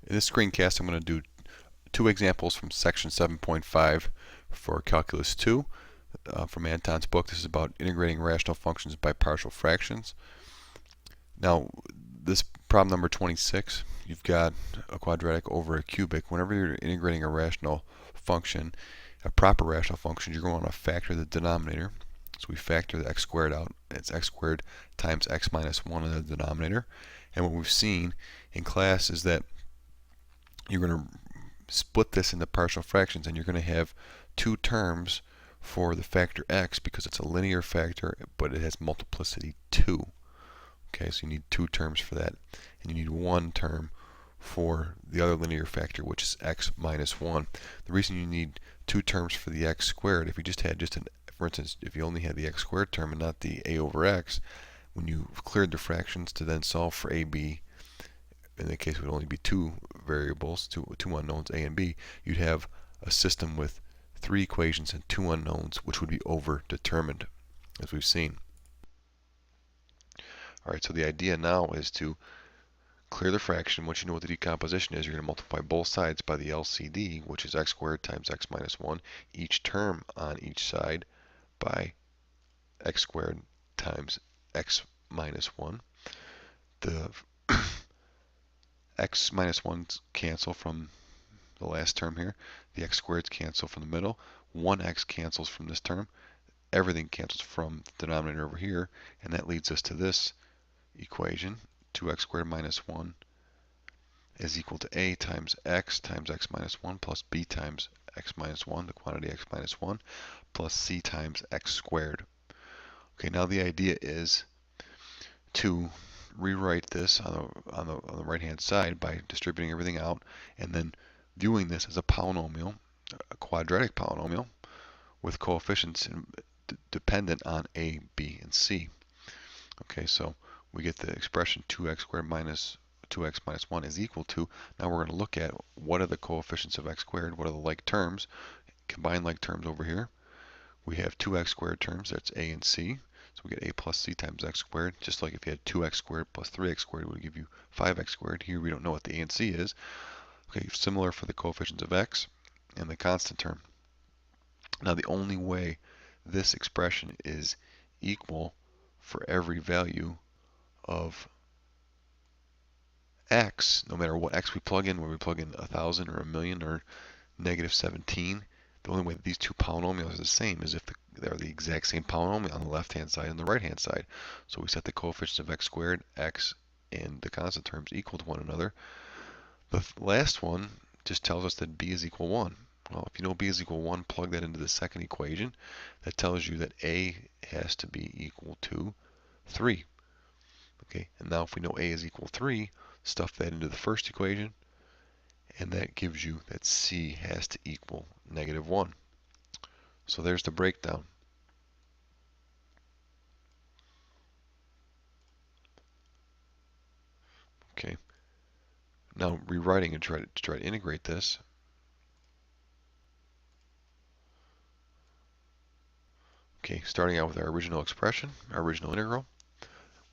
In this screencast, I'm going to do two examples from section 7.5 for Calculus 2 from Anton's book. This is about integrating rational functions by partial fractions. Now, this problem number 26, you've got a quadratic over a cubic. Whenever you're integrating a rational function, a proper rational function, you're going to want to factor the denominator. So we factor the x squared out. It's x squared times x minus 1 in the denominator. And what we've seen in class is that you're going to split this into partial fractions, and you're going to have two terms for the factor x because it's a linear factor, but it has multiplicity 2. Okay, so you need two terms for that, and you need one term for the other linear factor, which is x minus 1. The reason you need two terms for the x squared, if you just had for instance, if you only had the x squared term and not the a over x, when you cleared the fractions to then solve for a, b, in that case it would only be two variables, two unknowns, a and b, you'd have a system with three equations and two unknowns, which would be over-determined, as we've seen. Alright, so the idea now is to clear the fraction. Once you know what the decomposition is, you're going to multiply both sides by the LCD, which is x squared times x minus 1, each term on each side by x squared times x minus 1. The x minus 1's cancel from the last term here. The x squareds cancel from the middle. 1x cancels from this term. Everything cancels from the denominator over here, and that leads us to this equation. 2x squared minus 1 is equal to a times x minus 1 plus b times x minus 1, the quantity x minus 1, plus c times x squared. Okay, now the idea is to rewrite this on the right hand side by distributing everything out and then viewing this as a polynomial, a quadratic polynomial with coefficients dependent on a, b, and c. Okay, so we get the expression 2x squared minus 2x minus 1 is equal to, now we're going to look at what are the coefficients of x squared, what are the like terms, combine like terms over here. We have 2x squared terms, that's a and c. So we get a plus c times x squared, just like if you had 2x squared plus 3x squared, it would give you 5x squared. Here we don't know what the a and c is. Okay, similar for the coefficients of x and the constant term. Now the only way this expression is equal for every value of x, no matter what x we plug in, whether we plug in 1,000 or 1,000,000 or negative 17, the only way that these two polynomials are the same is if they're the exact same polynomial on the left-hand side and the right-hand side. So we set the coefficients of x squared, x, and the constant terms equal to one another. The last one just tells us that b is equal 1. Well, if you know b is equal 1, plug that into the second equation. That tells you that a has to be equal to 3. Okay, and now if we know a is equal to 3, stuff that into the first equation, and that gives you that c has to equal negative 1. So there's the breakdown. Okay, now rewriting and try to integrate this. Okay, starting out with our original expression, our original integral,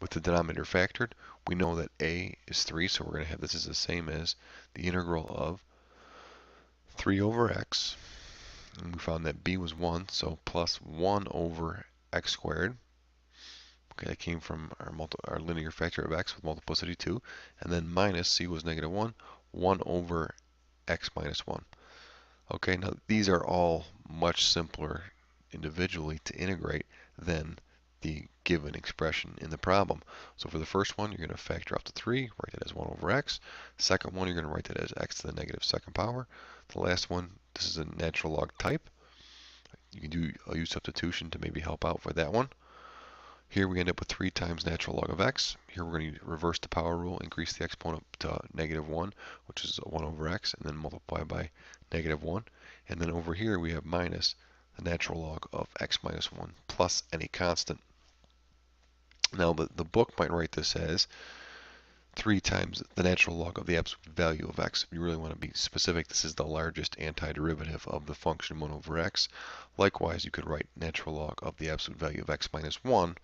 with the denominator factored, we know that a is 3, so we're going to have this as the same as the integral of 3 over x. And we found that b was 1, so plus 1 over x squared. Okay, that came from our linear factor of x with multiplicity 2. And then minus c was negative 1, 1 over x minus 1. Okay, now these are all much simpler individually to integrate than the given expression in the problem. So for the first one, you're going to factor out to 3, write that as 1 over x. Second one, you're going to write that as x to the negative second power. The last one, this is a natural log type. You can do a u substitution to maybe help out for that one. Here we end up with 3 times natural log of x. Here we're going to reverse the power rule, increase the exponent to negative 1, which is 1 over x, and then multiply by negative 1. And then over here we have minus the natural log of x minus 1 plus any constant. Now the book might write this as 3 times the natural log of the absolute value of x. If you really want to be specific, this is the largest antiderivative of the function 1 over x. Likewise, you could write natural log of the absolute value of x minus 1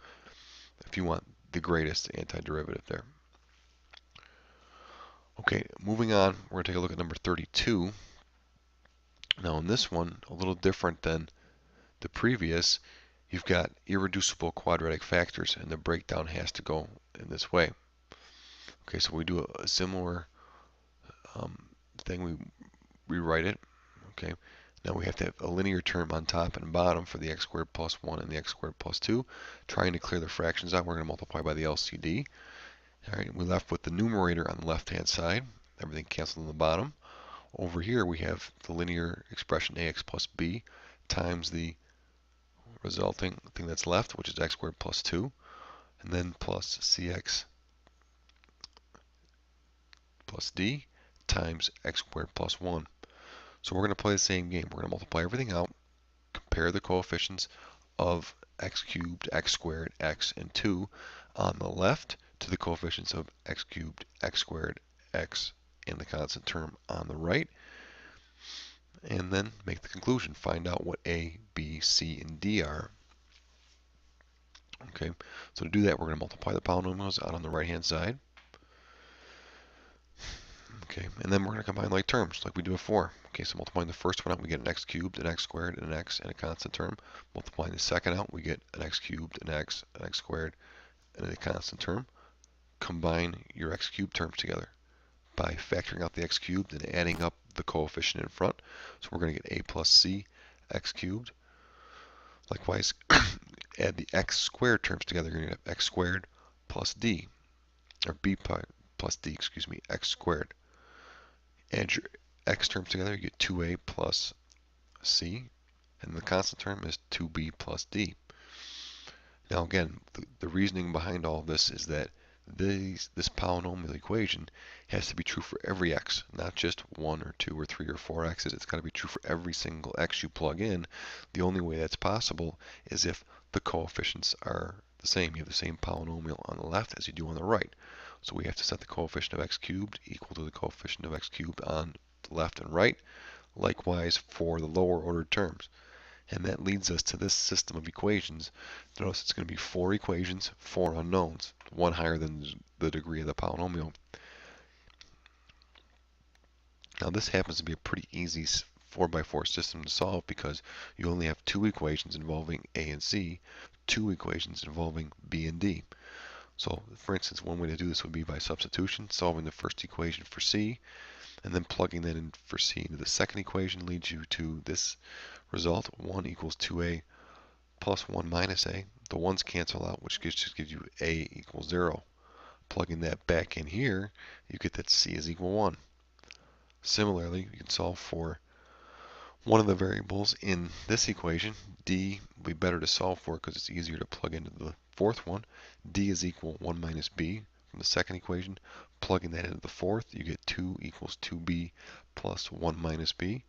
if you want the greatest antiderivative there. Okay, moving on, we're going to take a look at number 32. Now in this one, a little different than the previous, you've got irreducible quadratic factors, and the breakdown has to go in this way. Okay, so we do a similar thing. We rewrite it. Okay, now we have to have a linear term on top and bottom for the x squared plus 1 and the x squared plus 2. Trying to clear the fractions out, we're going to multiply by the LCD. All right, we're left with the numerator on the left-hand side. Everything canceled on the bottom. Over here, we have the linear expression ax plus b times the resulting thing that's left, which is x squared plus 2, and then plus cx plus d times x squared plus 1. So we're going to play the same game. We're going to multiply everything out, compare the coefficients of x cubed, x squared, x, and 2 on the left to the coefficients of x cubed, x squared, x, and the constant term on the right, and then make the conclusion. Find out what a, b, c, and d are. Okay, so to do that, we're going to multiply the polynomials out on the right-hand side. Okay, and then we're going to combine like terms, like we did before. Okay, so multiplying the first one out, we get an x cubed, an x squared, an x, and a constant term. Multiplying the second out, we get an x cubed, an x squared, and a constant term. Combine your x cubed terms together by factoring out the x cubed and adding up the coefficient in front. So we're going to get a plus c x cubed. Likewise, add the x squared terms together. You're going to have x squared plus d, or b plus d, excuse me, x squared. Add your x terms together, you get 2a plus c, and the constant term is 2b plus d. Now again, the reasoning behind all this is that this polynomial equation has to be true for every x, not just 1 or 2 or 3 or 4 x's. It's got to be true for every single x you plug in. The only way that's possible is if the coefficients are the same. You have the same polynomial on the left as you do on the right. So we have to set the coefficient of x cubed equal to the coefficient of x cubed on the left and right. Likewise for the lower ordered terms. And that leads us to this system of equations. Notice it's going to be 4 equations, 4 unknowns, one higher than the degree of the polynomial. Now this happens to be a pretty easy 4x4 system to solve because you only have 2 equations involving a and c, 2 equations involving b and d. So for instance, one way to do this would be by substitution, solving the first equation for c, and then plugging that in for c into the second equation leads you to this result. 1 equals 2a plus 1 minus a. The 1's cancel out, which just gives you a equals 0. Plugging that back in here, you get that c is equal 1. Similarly, you can solve for one of the variables in this equation. D would be better to solve for because it's easier to plug into the fourth one. D is equal 1 minus b from the second equation. Plugging that into the fourth, you get 2 equals 2b plus 1 minus b.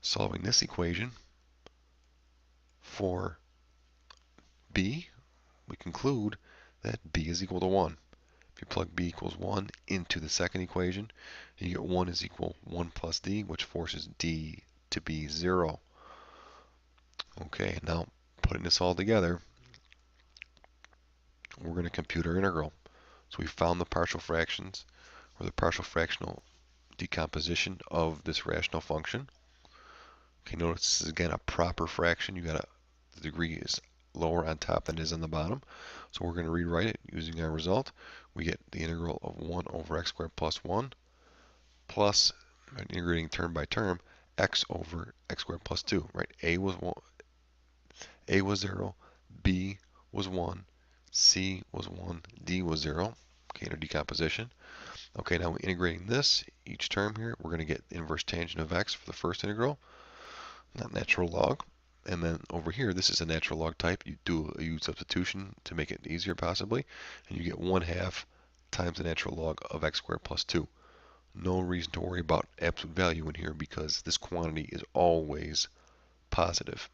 Solving this equation for b, we conclude that b is equal to 1. If you plug b equals 1 into the second equation, you get 1 is equal 1 plus d, which forces d to be 0. Okay, now putting this all together, we're going to compute our integral. So we found the partial fractions, or the partial fractional decomposition of this rational function. Okay, notice this is again a proper fraction. The degree is lower on top than it is on the bottom. So we're going to rewrite it using our result. We get the integral of 1 over x squared plus 1 plus, integrating term by term, x over x squared plus 2. Right? A was 0, b was 1, c was 1, d was 0. Okay, in our decomposition. Okay, now we're integrating this, each term here, we're going to get inverse tangent of x for the first integral, not natural log. And then over here, this is a natural log type. You do a u substitution to make it easier possibly, and you get 1/2 times the natural log of x squared plus 2. No reason to worry about absolute value in here because this quantity is always positive.